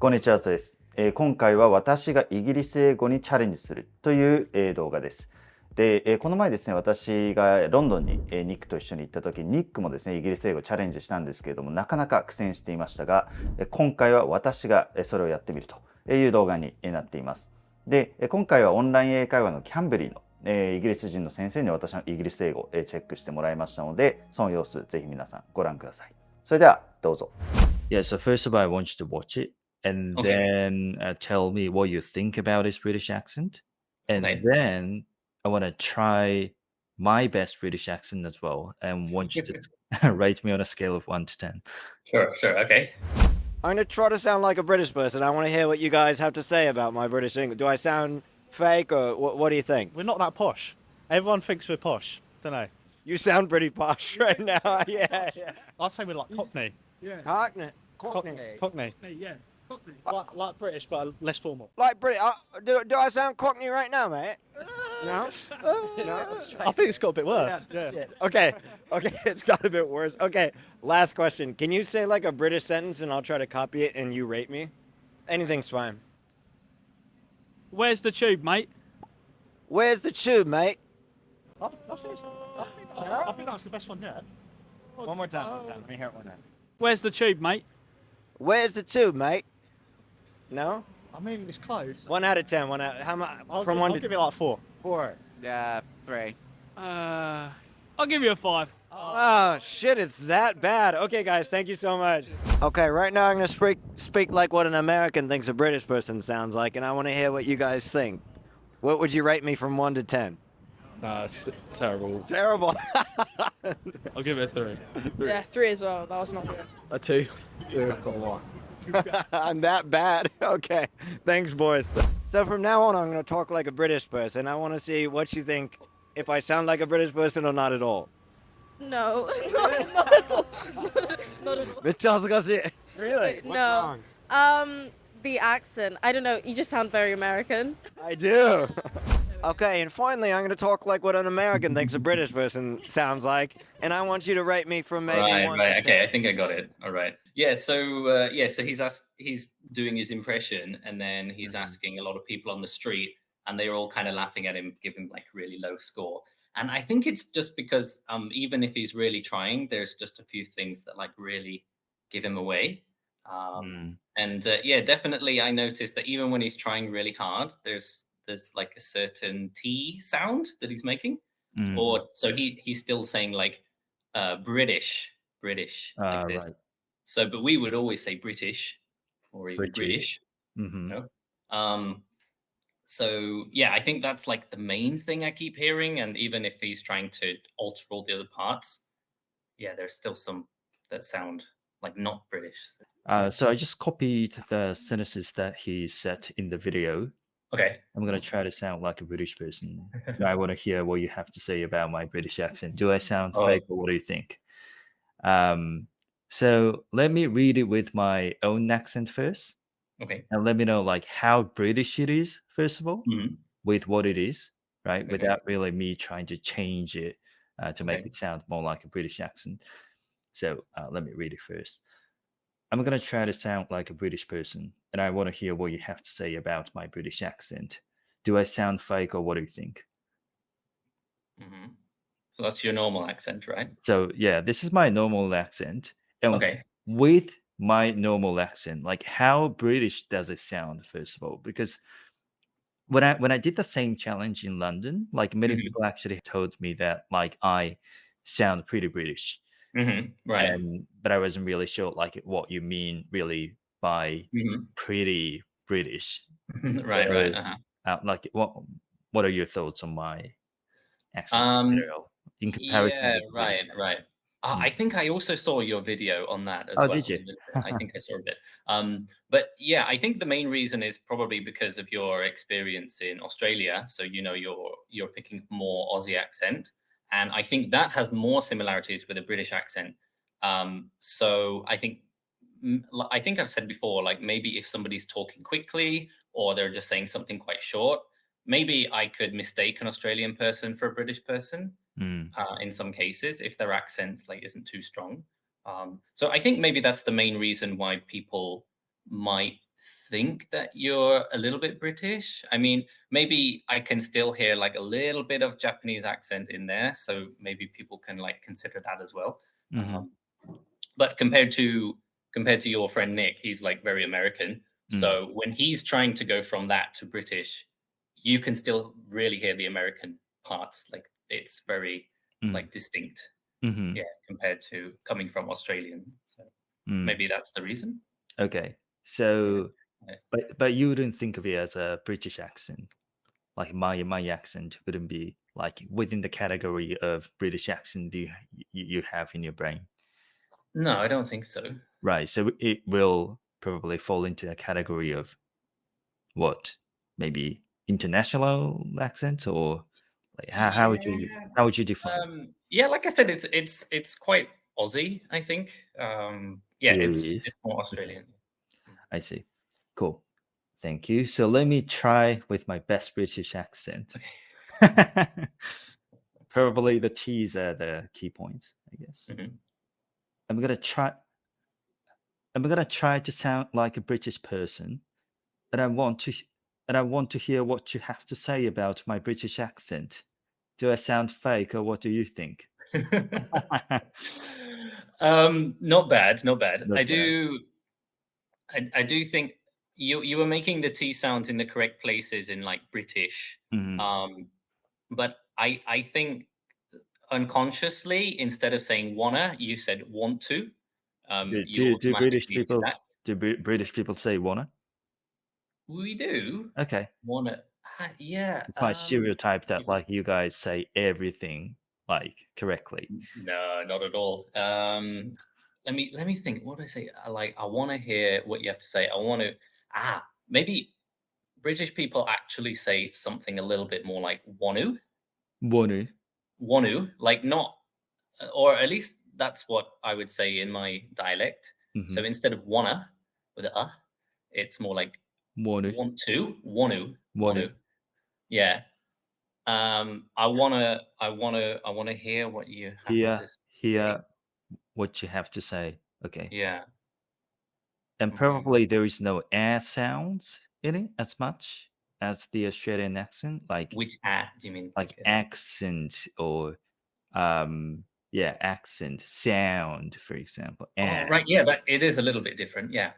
こんにちは、です。今回は私がイギリス英語にチャレンジするという、動画です。で、この前ですね、私がロンドンに、ニックと一緒に行った時に、ニックもですね、イギリス英語チャレンジしたんですけれども、なかなか苦戦していましたが、今回は私がそれをやってみるという動画になっています。で、今回はオンライン英会話のキャンブリーのイギリス人の先生に私のイギリス英語をチェックしてもらいましたので、その様子ぜひ皆さんご覧ください。それではどうぞ。Yeah, so first of all, I want you to watch it and Okay. then tell me what you think about his British accent. And Okay. then I want to try my best British accent as well and want you to rate me on a scale of 1 to 10. Sure, okay. I'm going to try to sound like a British person. I want to hear what you guys have to say about my British English. Do I sound fake or what do you think? We're not that posh. Everyone thinks we're posh. Don't know. You sound pretty posh right now. Yeah. I'd say we're like Cockney. Yeah. Cockney. Cockney. Hey, yeah. Cockney. Like British, but less formal. Like British. Do I sound Cockney right now, mate? No? No? I think it's got a bit worse. Yeah. Okay, it's got a bit worse. Okay, last question. Can you say like a British sentence and I'll try to copy it and you rate me? Anything's fine. Where's the tube, mate? Where's the tube, mate? I think that's the best one yet. One more time. Let me hear it one time. Where's the tube, mate? Where's the tube, mate? No? I mean, it's close. 1 out of 10. How much? From I'll 1 to give it like 4. 4. 3. I'll give you a 5. Oh, shit, it's that bad. Okay, guys, thank you so much. Okay, right now I'm going to speak like what an American thinks a British person sounds like, and I want to hear what you guys think. What would you rate me from 1 to 10? It's terrible. Terrible. I'll give it a 3. Yeah, 3 as well. That was not good. A 2. It's not got a lot. I'm that bad. Okay, thanks, boys. So from now on, I'm going to talk like a British person. I want to see what you think, if I sound like a British person or not at all. No, not at all. Not at all. めっちゃ恥ずかしい. Really? No. The accent. I don't know. You just sound very American. I do. Okay, and finally, I'm going to talk like what an American thinks a British person sounds like, and I want you to rate me from maybe 1 to 10. Okay, I think I got it. All right. Yeah, so so he's doing his impression, and then he's asking a lot of people on the street, and they're all kind of laughing at him, giving like really low score. And I think it's just because even if he's really trying, there's just a few things that like really give him away. And yeah, definitely I noticed that even when he's trying really hard, there's like a certain T sound that he's making. Or so he's still saying like British like this. Right. So but we would always say British or even British. You know? So yeah, I think that's like the main thing I keep hearing. And even if he's trying to alter all the other parts, yeah, there's still some that sound like not British. So I just copied the sentences that he said in the video. Okay. I'm going to try to sound like a British person. I want to hear what you have to say about my British accent. Do I sound fake or what do you think? So let me read it with my own accent first. Okay. And let me know like how British it is, first of all, with what it is, right? Okay. Without really me trying to change it to make it sound more like a British accent. So let me read it first. I'm going to try to sound like a British person, and I want to hear what you have to say about my British accent. Do I sound fake or what do you think? So that's your normal accent, right? So yeah, this is my normal accent. And Okay. with my normal accent, like how British does it sound, first of all? Because when I did the same challenge in London, like many people actually told me that like I sound pretty British. Right. But I wasn't really sure like what you mean really by pretty British. Right. So, Right. like what are your thoughts on my accent in comparison? Yeah. with British? Right. I think I also saw your video on that as Oh, well. did you? I think I saw a bit. But yeah, I think the main reason is probably because of your experience in Australia. So you know you're picking more Aussie accent. And I think that has more similarities with a British accent. So I think I've said before, like maybe if somebody's talking quickly or they're just saying something quite short, maybe I could mistake an Australian person for a British person in some cases if their accent like isn't too strong. So I think maybe that's the main reason why people might think that you're a little bit British. I mean, maybe I can still hear like a little bit of Japanese accent in there, so maybe people can like consider that as well. But compared to your friend Nick, he's like very American. So when he's trying to go from that to British, you can still really hear the American parts. Like it's very like distinct, yeah, compared to coming from Australian. So maybe that's the reason. Okay. So, Yeah. but you wouldn't think of it as a British accent. Like my accent wouldn't be like within the category of British accent you have in your brain. No, I don't think so. Right. So it will probably fall into a category of what? Maybe international accent, or like how would you define? Yeah, like I said, it's quite Aussie, I think. Yeah, it's Yes. more Australian. I see. Cool. Thank you. So let me try with my best British accent. Probably the T's are the key points, I guess. I'm gonna try to sound like a British person, and I want to hear what you have to say about my British accent. Do I sound fake, or what do you think? Not bad, not bad. Not I bad. do think you were making the T sounds in the correct places in like British. But I think unconsciously, instead of saying wanna, you said want to. You Do British automatically did people that. British people say wanna? We do Okay. wanna. Yeah. It's my stereotype that like you guys say everything like correctly. No, not at all. Let me think. What do I say? I want to hear what you have to say. I want to. Maybe British people actually say something a little bit more like want to, like not, or at least that's what I would say in my dialect. So instead of wanna with a, it's more like want to. Yeah. I wanna hear what you have to say. Hear what you have to say. Okay. Yeah. And probably there is no air sounds in it as much as the Australian accent. Like Which do you mean? like accent or accent sound, for example. Oh, right. Yeah, but it is a little bit different. Yeah.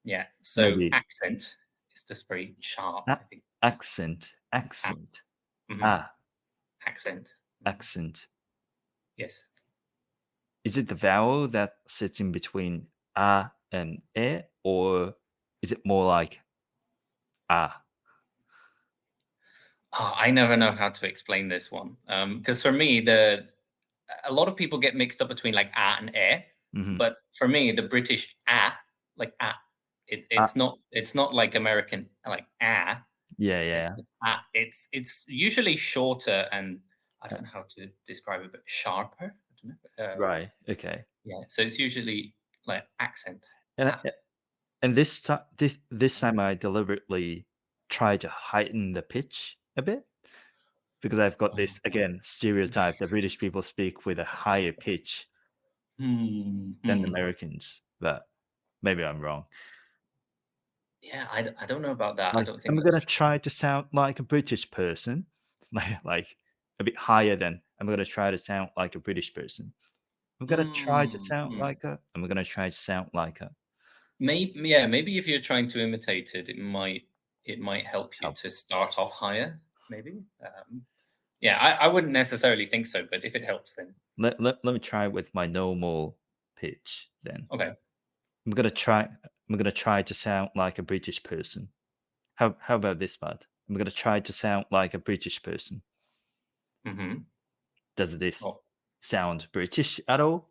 Yeah. So Maybe. accent is just very sharp, I think. Accent. Accent. Yes. Is it the vowel that sits in between a and e, or is it more like a? I never know how to explain this one. Because for me, a lot of people get mixed up between like a and e. But for me, the British like it's not like American like a. Yeah. It's usually shorter and I don't know how to describe it, but sharper. I don't know. Right. Okay. Yeah. So it's usually like accent. And this time I deliberately try to heighten the pitch a bit because I've got this again stereotype that British people speak with a higher pitch than Americans, but maybe I'm wrong. Yeah, I don't know about that. Like, I don't think I'm gonna try to sound like a British person, like a bit higher than I'm gonna try to sound like a British person. I'm gonna try to sound like a. I'm gonna try to sound like a. Maybe if you're trying to imitate it, it might help you to start off higher. Maybe. I wouldn't necessarily think so, but if it helps, then Let me try with my normal pitch then. Okay. I'm gonna try to sound like a British person. How about this part? I'm gonna try to sound like a British person. Does this sound British at all?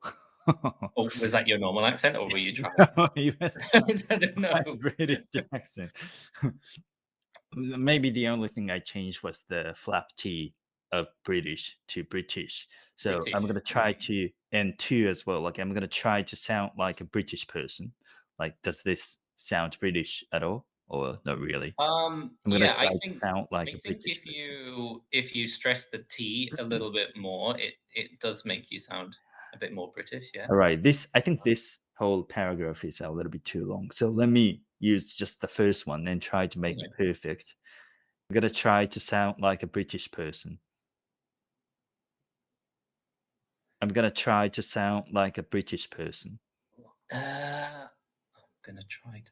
Oh, was that your normal accent, or were you trying? I don't know. British accent. Maybe the only thing I changed was the flap T of British to British. So British. I'm gonna try to, and two as well. Like I'm gonna try to sound like a British person. Like, does this sound British at all, or not really? I think sound like I a think British if you stress the T a little bit more, it does make you sound a bit more British. Yeah. All right. I think this whole paragraph is a little bit too long. So let me use just the first one and try to make it perfect. I'm gonna try to sound like a British person. I'm gonna try to sound like a British person. I'm gonna try to.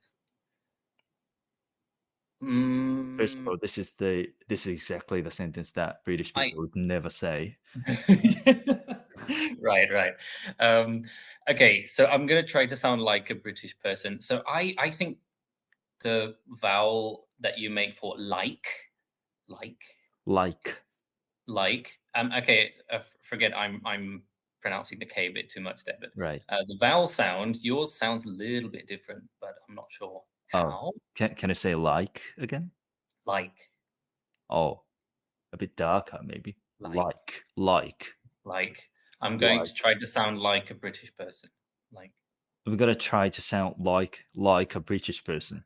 First of all, this is exactly the sentence that British people would never say. Right. Okay, so I'm gonna try to sound like a British person. So I think the vowel that you make for like. Okay, forget I'm pronouncing the K a bit too much there, but Right. The vowel sound, yours sounds a little bit different, but I'm not sure how. Can I say like again? Like. Oh, a bit darker maybe. Like. I'm going to try to sound like a British person. Like. I'm gonna try to sound like a British person.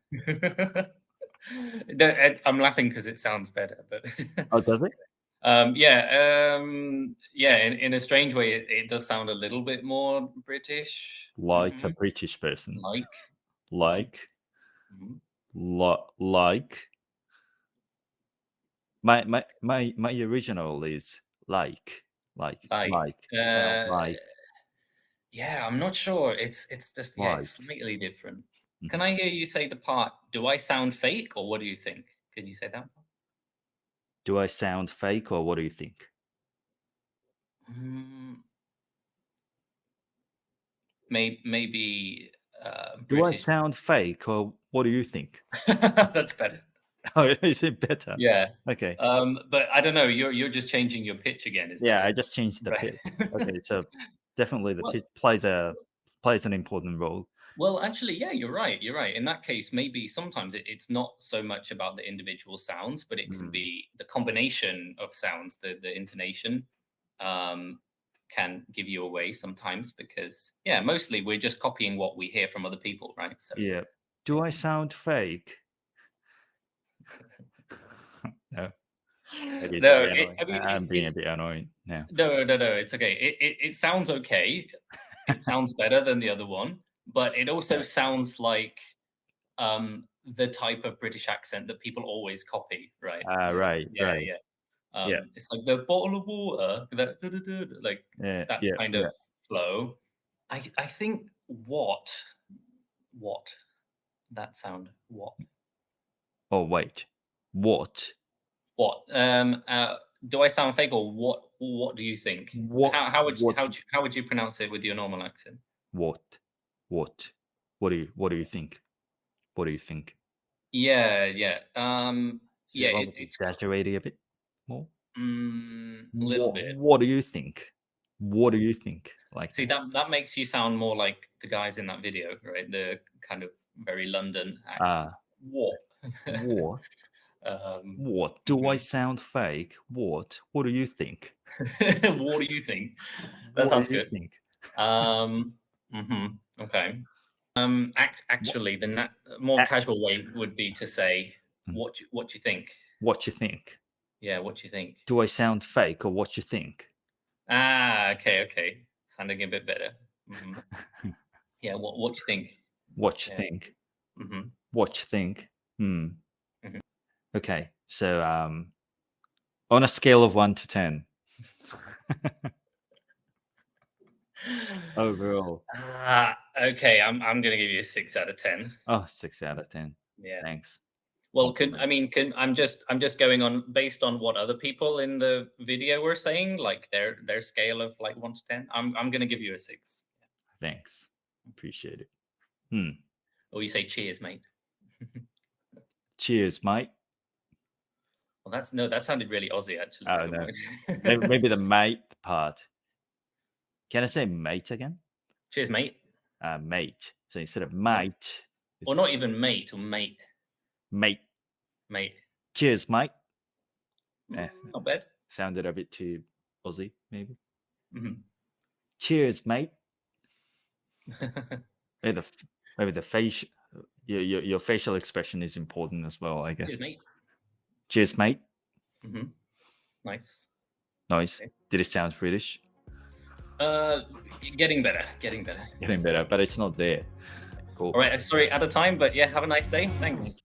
I'm laughing because it sounds better, but Oh, does it? In a strange way, it does sound a little bit more British. Like a British person. Like. My original is like. Yeah, I'm not sure. It's just it's slightly different. Can I hear you say the part? Do I sound fake, or what do you think? Can you say that? Do I sound fake, or what do you think? Maybe. Do I British. sound fake, or what do you think? That's better. Oh, is it better? Yeah. Okay. But I don't know. You're just changing your pitch again. I just changed the Right. pitch. Okay, so definitely the pitch plays an important role. Well, actually, yeah, you're right. In that case, maybe sometimes it's not so much about the individual sounds, but it can be the combination of sounds, the intonation can give you away sometimes because, mostly we're just copying what we hear from other people, right? So Yeah. Do I sound fake? No. No, I'm being a bit annoying now. No, it's okay. It sounds okay. It sounds better than the other one, but it also sounds like the type of British accent that people always copy, right? Right. It's like the bottle of water, that kind of flow. I think what that sound what. Oh wait, what? What? Do I sound fake, or what? What do you think? How would you pronounce it with your normal accent? What? What do you think? What do you think? Yeah. It's exaggerating a bit more. A little bit. What do you think? What do you think? Like, see that makes you sound more like the guys in that video, right? The kind of very London accent. What? What? Do I sound fake? What? What do you think? What do you think? That sounds good. Think? Okay. Actually, the more casual way would be to say, "What you think?" What you think? Yeah, what you think? Do I sound fake, or what you think? Okay. Sounding a bit better. Yeah, what you think? What you think? What you think? Okay, so on a scale of 1 to 10, overall. Okay, I'm gonna give you a 6 out of 10. Oh, 6 out of 10. Yeah. Thanks. Well, I'm just going on based on what other people in the video were saying, like their scale of like 1 to 10. I'm gonna give you a 6. Thanks. Appreciate it. Or you say cheers, mate. Cheers, mate. Well, that sounded really Aussie, actually. Oh, no. Maybe the mate part. Can I say mate again? Cheers, mate. Mate. So instead of mate. Or not even mate, or mate. Mate. Cheers, mate. Not bad. Sounded a bit too Aussie, maybe. Cheers, mate. Maybe the face, your facial expression is important as well, I guess. Cheers, mate. Cheers, mate. Nice. Okay. Did it sound British? Getting better. Getting better, but it's not there. Cool. All right, sorry, out of time, but yeah, have a nice day. Thanks.